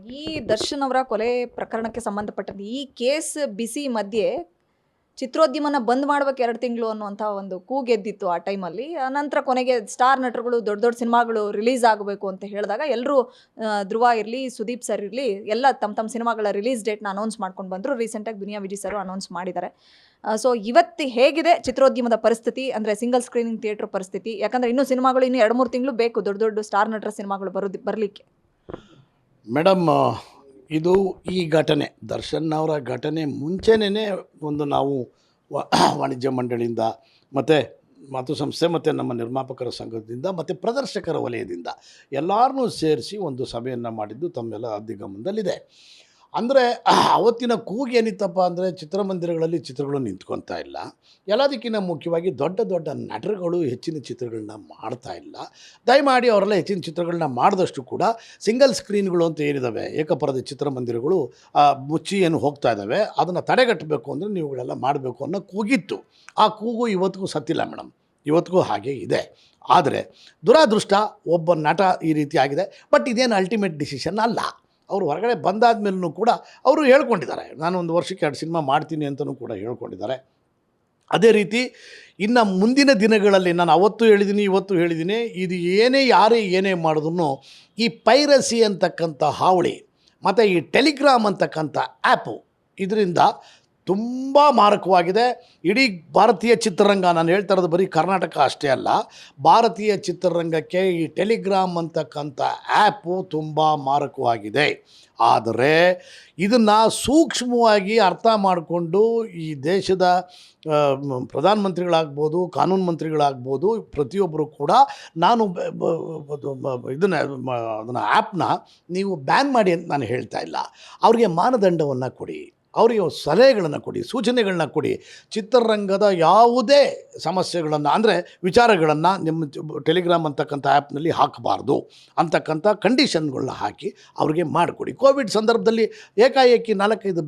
ಈ ದರ್ಶನ್ ಅವರ ಕೊಲೆ ಪ್ರಕರಣಕ್ಕೆ ಸಂಬಂಧಪಟ್ಟಂತೆ ಈ ಕೇಸ್ ಬಿಸಿ ಮಧ್ಯೆ ಚಿತ್ರೋದ್ಯಮನ ಬಂದ್ ಮಾಡ್ಬೇಕು 2 ತಿಂಗಳು ಅನ್ನುವಂಥ ಒಂದು ಕೂಗೆದ್ದಿತ್ತು ಆ ಟೈಮಲ್ಲಿ. ನಂತರ ಕೊನೆಗೆ ಸ್ಟಾರ್ ನಟರುಗಳು ದೊಡ್ಡ ದೊಡ್ಡ ಸಿನಿಮಾಗಳು ರಿಲೀಸ್ ಆಗಬೇಕು ಅಂತ ಹೇಳಿದಾಗ ಎಲ್ಲರೂ ಧ್ರುವ ಇರಲಿ, ಸುದೀಪ್ ಸರ್ ಇರಲಿ, ಎಲ್ಲ ತಮ್ಮ ಸಿನಿಮಾಗಳ ರಿಲೀಸ್ ಡೇಟ್ನ ಅನೌನ್ಸ್ ಮಾಡ್ಕೊಂಡು ಬಂದರು. ರೀಸೆಂಟಾಗಿ ದುನಿಯಾ ವಿಜಯ್ ಸರ್ ಅನೌನ್ಸ್ ಮಾಡಿದ್ದಾರೆ. ಸೊ ಇವತ್ತು ಹೇಗಿದೆ ಚಿತ್ರೋದ್ಯಮದ ಪರಿಸ್ಥಿತಿ, ಅಂದರೆ ಸಿಂಗಲ್ ಸ್ಕ್ರೀನಿಂಗ್ ಥಿಯೇಟರ್ ಪರಿಸ್ಥಿತಿ? ಯಾಕಂದರೆ ಇನ್ನೂ ಸಿನಿಮಾಗಳು ಇನ್ನೂ 2-3 ತಿಂಗಳು ಬೇಕು ದೊಡ್ಡ ದೊಡ್ಡ ಸ್ಟಾರ್ ನಟರ ಸಿನಿಮಾಗಳು ಬರಲಿಕ್ಕೆ. ಮೇಡಮ್, ಇದು ಈ ಘಟನೆ ದರ್ಶನ್ ಅವರ ಘಟನೆ ಮುಂಚೆನೇ ಒಂದು ನಾವು ವಾಣಿಜ್ಯ ಮಂಡಳಿಯಿಂದ ಮತ್ತು ಸಂಸ್ಥೆ ಮತ್ತು ನಮ್ಮ ನಿರ್ಮಾಪಕರ ಸಂಘದಿಂದ ಮತ್ತು ಪ್ರದರ್ಶಕರ ವಲಯದಿಂದ ಎಲ್ಲರನ್ನೂ ಸೇರಿಸಿ ಒಂದು ಸಭೆಯನ್ನು ಮಾಡಿದ್ದು ತಮ್ಮೆಲ್ಲ ಗಮನದಲ್ಲಿದೆ. ಅಂದರೆ ಅವತ್ತಿನ ಕೂಗು ಏನಿತ್ತಪ್ಪ ಅಂದರೆ ಚಿತ್ರಮಂದಿರಗಳಲ್ಲಿ ಚಿತ್ರಗಳು ನಿಂತ್ಕೊತಾ ಇಲ್ಲ. ಎಲ್ಲದಕ್ಕಿಂತ ಮುಖ್ಯವಾಗಿ ದೊಡ್ಡ ದೊಡ್ಡ ನಟರುಗಳು ಹೆಚ್ಚಿನ ಚಿತ್ರಗಳನ್ನ ಮಾಡ್ತಾ ಇಲ್ಲ. ದಯಮಾಡಿ ಅವರೆಲ್ಲ ಹೆಚ್ಚಿನ ಚಿತ್ರಗಳನ್ನ ಮಾಡಿದಷ್ಟು ಕೂಡ ಸಿಂಗಲ್ ಸ್ಕ್ರೀನ್ಗಳು ಅಂತ ಏನಿದ್ದಾವೆ, ಏಕಪರದ ಚಿತ್ರಮಂದಿರಗಳು ಮುಚ್ಚಿ ಏನು ಹೋಗ್ತಾ ಇದ್ದಾವೆ, ಅದನ್ನು ತಡೆಗಟ್ಟಬೇಕು ಅಂದರೆ ನೀವುಗಳೆಲ್ಲ ಮಾಡಬೇಕು ಅನ್ನೋ ಕೂಗಿತ್ತು. ಆ ಕೂಗು ಇವತ್ತಿಗೂ ಸತ್ತಿಲ್ಲ ಮೇಡಮ್, ಇವತ್ತಿಗೂ ಹಾಗೆ ಇದೆ. ಆದರೆ ದುರಾದೃಷ್ಟ, ಒಬ್ಬ ನಟ ಈ ರೀತಿ ಆಗಿದೆ. ಬಟ್ ಇದೇನು ಅಲ್ಟಿಮೇಟ್ ಡಿಸಿಷನ್ ಅಲ್ಲ. ಅವರು ಹೊರಗಡೆ ಬಂದಾದ ಮೇಲೂ ಕೂಡ ಅವರು ಹೇಳ್ಕೊಂಡಿದ್ದಾರೆ, ನಾನು 1 ವರ್ಷಕ್ಕೆ 2 ಸಿನಿಮಾ ಮಾಡ್ತೀನಿ ಅಂತಲೂ ಕೂಡ ಹೇಳ್ಕೊಂಡಿದ್ದಾರೆ. ಅದೇ ರೀತಿ ಇನ್ನು ಮುಂದಿನ ದಿನಗಳಲ್ಲಿ ನಾನು ಅವತ್ತು ಹೇಳಿದ್ದೀನಿ, ಇವತ್ತು ಹೇಳಿದ್ದೀನಿ, ಇದು ಯಾರೇ ಏನೇ ಮಾಡಿದ್ರು ಈ ಪೈರಸಿ ಅಂತಕ್ಕಂಥ ಹಾವಳಿ ಮತ್ತು ಈ ಟೆಲಿಗ್ರಾಮ್ ಅಂತಕ್ಕಂಥ ಆ್ಯಪು ಇದರಿಂದ ತುಂಬ ಮಾರಕವಾಗಿದೆ. ಇಡೀ ಭಾರತೀಯ ಚಿತ್ರರಂಗ, ನಾನು ಹೇಳ್ತಾ ಇರೋದು ಬರೀ ಕರ್ನಾಟಕ ಅಷ್ಟೇ ಅಲ್ಲ, ಭಾರತೀಯ ಚಿತ್ರರಂಗಕ್ಕೆ ಈ ಟೆಲಿಗ್ರಾಮ್ ಅಂತಕ್ಕಂಥ ಆ್ಯಪು ತುಂಬ ಮಾರಕವಾಗಿದೆ. ಆದರೆ ಇದನ್ನು ಸೂಕ್ಷ್ಮವಾಗಿ ಅರ್ಥ ಮಾಡಿಕೊಂಡು ಈ ದೇಶದ ಪ್ರಧಾನಮಂತ್ರಿಗಳಾಗ್ಬೋದು, ಕಾನೂನು ಮಂತ್ರಿಗಳಾಗ್ಬೋದು, ಪ್ರತಿಯೊಬ್ಬರು ಕೂಡ ನಾನು ಅದನ್ನು ಆ್ಯಪ್ನ ನೀವು ಬ್ಯಾನ್ ಮಾಡಿ ಅಂತ ನಾನು ಹೇಳ್ತಾ ಇಲ್ಲ. ಅವ್ರಿಗೆ ಮಾನದಂಡವನ್ನು ಕೊಡಿ, ಅವರಿಗೆ ಸಲಹೆಗಳನ್ನು ಕೊಡಿ, ಸೂಚನೆಗಳನ್ನ ಕೊಡಿ. ಚಿತ್ರರಂಗದ ಯಾವುದೇ ಸಮಸ್ಯೆಗಳನ್ನು ಅಂದರೆ ವಿಚಾರಗಳನ್ನು ನಿಮ್ಮ ಟೆಲಿಗ್ರಾಮ್ ಅಂತಕ್ಕಂಥ ಆ್ಯಪ್ನಲ್ಲಿ ಹಾಕಬಾರ್ದು ಅಂತಕ್ಕಂಥ ಕಂಡೀಷನ್ಗಳನ್ನ ಹಾಕಿ ಅವ್ರಿಗೆ ಮಾಡಿಕೊಡಿ. ಕೋವಿಡ್ ಸಂದರ್ಭದಲ್ಲಿ ಏಕಾಏಕಿ 4-5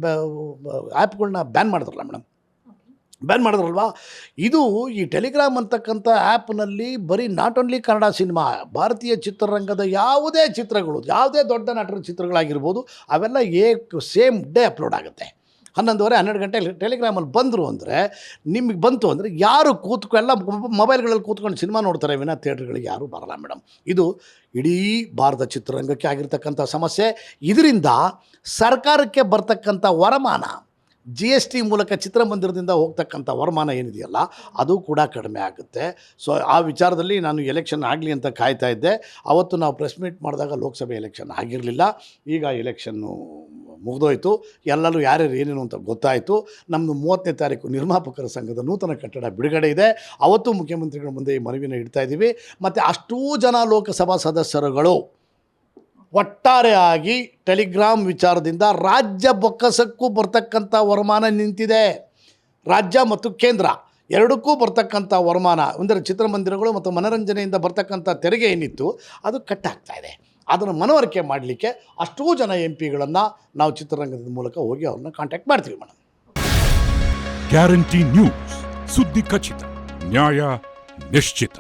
ಆ್ಯಪ್ಗಳನ್ನ ಬ್ಯಾನ್ ಮಾಡಿದ್ರಲ್ಲ ಮೇಡಮ್, ಬ್ಯಾನ್ ಮಾಡಿದ್ರಲ್ವಾ. ಇದು ಈ ಟೆಲಿಗ್ರಾಮ್ ಅಂತಕ್ಕಂಥ ಆ್ಯಪ್ನಲ್ಲಿ ಬರೀ ನಾಟ್ ಓನ್ಲಿ ಕನ್ನಡ ಸಿನಿಮಾ, ಭಾರತೀಯ ಚಿತ್ರರಂಗದ ಯಾವುದೇ ಚಿತ್ರಗಳು, ಯಾವುದೇ ದೊಡ್ಡ ನಟರ ಚಿತ್ರಗಳಾಗಿರ್ಬೋದು, ಅವೆಲ್ಲ ಸೇಮ್ ಡೇ ಅಪ್ಲೋಡ್ ಆಗುತ್ತೆ. 11:30-12 ಗಂಟೆ ಟೆಲಿಗ್ರಾಮಲ್ಲಿ ಬಂದರು ಅಂದರೆ, ನಿಮಗೆ ಬಂತು ಅಂದರೆ ಯಾರು ಎಲ್ಲ ಮೊಬೈಲ್ಗಳಲ್ಲಿ ಕೂತ್ಕೊಂಡು ಸಿನಿಮಾ ನೋಡ್ತಾರೆ ವಿನ ಥಿಯೇಟ್ರ್ಗಳಿಗೆ ಯಾರೂ ಬರಲ್ಲ ಮೇಡಮ್. ಇದು ಇಡೀ ಭಾರತ ಚಿತ್ರರಂಗಕ್ಕೆ ಆಗಿರ್ತಕ್ಕಂಥ ಸಮಸ್ಯೆ. ಇದರಿಂದ ಸರ್ಕಾರಕ್ಕೆ ಬರ್ತಕ್ಕಂಥ ವರಮಾನ, GST ಮೂಲಕ ಚಿತ್ರಮಂದಿರದಿಂದ ಹೋಗ್ತಕ್ಕಂಥ ವರಮಾನ ಏನಿದೆಯಲ್ಲ ಅದು ಕೂಡ ಕಡಿಮೆ ಆಗುತ್ತೆ. ಸೊ ಆ ವಿಚಾರದಲ್ಲಿ ನಾನು ಎಲೆಕ್ಷನ್ ಆಗಲಿ ಅಂತ ಕಾಯ್ತಾ ಇದ್ದೆ. ಅವತ್ತು ನಾವು ಪ್ರೆಸ್ ಮೀಟ್ ಮಾಡಿದಾಗ ಲೋಕಸಭೆ ಎಲೆಕ್ಷನ್ ಆಗಿರಲಿಲ್ಲ. ಈಗ ಎಲೆಕ್ಷನ್ನು ಮುಗಿದೋಯ್ತು, ಎಲ್ಲರೂ ಯಾರ್ಯಾರು ಏನೇನು ಅಂತ ಗೊತ್ತಾಯಿತು. ನಮ್ಮದು 30ನೇ ತಾರೀಕು ನಿರ್ಮಾಪಕರ ಸಂಘದ ನೂತನ ಕಟ್ಟಡ ಬಿಡುಗಡೆ ಇದೆ. ಅವತ್ತು ಮುಖ್ಯಮಂತ್ರಿಗಳ ಮುಂದೆ ಈ ಮನವಿನ ಇಡ್ತಾ ಇದ್ದೀವಿ. ಮತ್ತು ಅಷ್ಟೂ ಜನ ಲೋಕಸಭಾ ಸದಸ್ಯರುಗಳು ಒಟ್ಟಾರೆಯಾಗಿ ಟೆಲಿಗ್ರಾಮ್ ವಿಚಾರದಿಂದ ರಾಜ್ಯ ಬೊಕ್ಕಸಕ್ಕೂ ಬರ್ತಕ್ಕಂಥ ವರಮಾನ ನಿಂತಿದೆ. ರಾಜ್ಯ ಮತ್ತು ಕೇಂದ್ರ ಎರಡಕ್ಕೂ ಬರ್ತಕ್ಕಂಥ ವರಮಾನ ಅಂದರೆ ಚಿತ್ರಮಂದಿರಗಳು ಮತ್ತು ಮನೋರಂಜನೆಯಿಂದ ಬರ್ತಕ್ಕಂಥ ತೆರಿಗೆ ಏನಿತ್ತು ಅದು ಕಟ್ಟಾಗ್ತಾ ಇದೆ. ಅದನ್ನು ಮನವರಿಕೆ ಮಾಡಲಿಕ್ಕೆ ಅಷ್ಟೂ ಜನ MP ಗಳನ್ನು ನಾವು ಚಿತ್ರರಂಗದ ಮೂಲಕ ಹೋಗಿ ಅವ್ರನ್ನ ಕಾಂಟ್ಯಾಕ್ಟ್ ಮಾಡ್ತೀವಿ ಮೇಡಮ್. ಗ್ಯಾರಂಟಿ ನ್ಯೂಸ್, ಸುದ್ದಿ ಖಚಿತ, ನ್ಯಾಯ ನಿಶ್ಚಿತ.